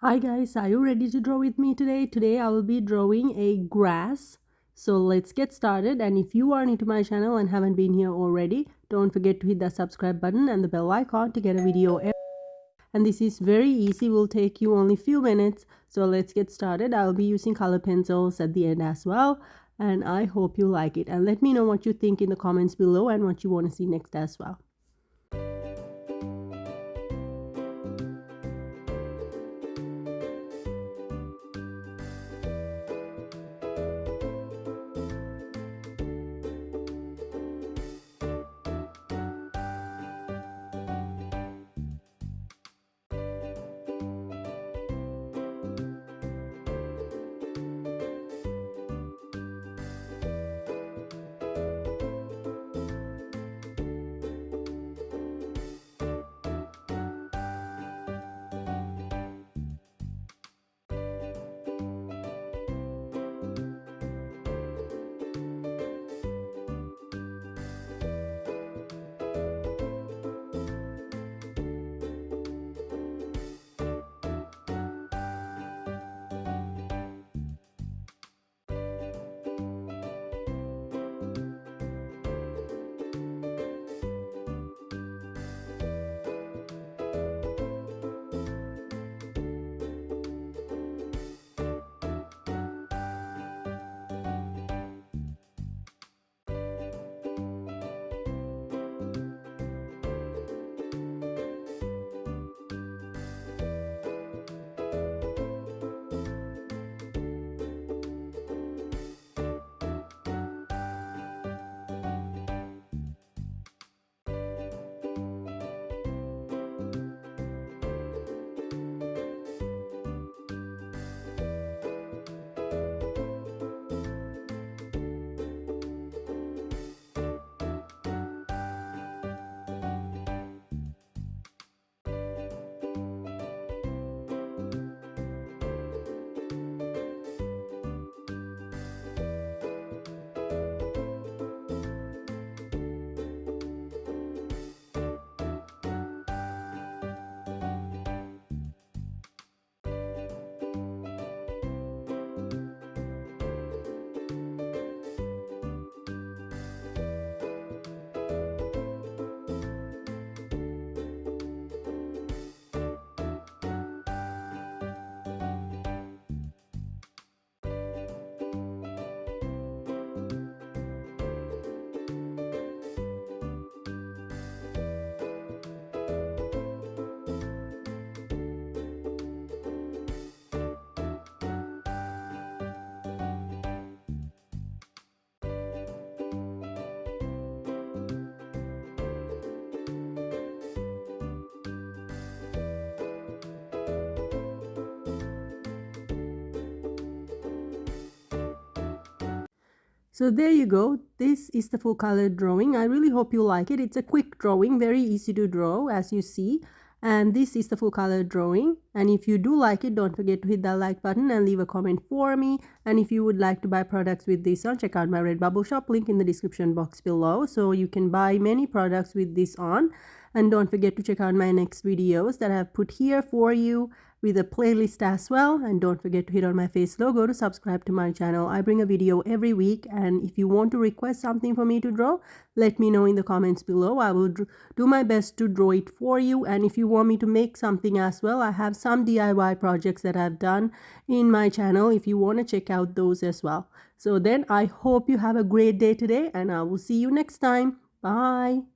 Hi guys, are you ready to draw with me today? Today I will be drawing a grass. So let's get started, and if you are new to my channel and haven't been here already, don't forget to hit that subscribe button and the bell icon to get a video. And this is very easy, will take you only few minutes. So let's get started. I'll be using color pencils at the end as well, and I hope you like it. And let me know what you think in the comments below and what you want to see next as well. So there you go. This is the full color drawing. I really hope you like it. It's a quick drawing, very easy to draw as you see. And this is the full color drawing. And if you do like it, don't forget to hit that like button and leave a comment for me. And if you would like to buy products with this on, check out my Redbubble shop, link in the description box below. So you can buy many products with this on. And don't forget to check out my next videos that I have put here for you with a playlist as well. And don't forget to hit on my face logo to subscribe to my channel. I bring a video every week, and if you want to request something for me to draw, let me know in the comments below. I will do my best to draw it for you. And if you want me to make something as well, I have some DIY projects that I've done in my channel if you want to check out those as well. So then I hope you have a great day today, and I will see you next time. Bye.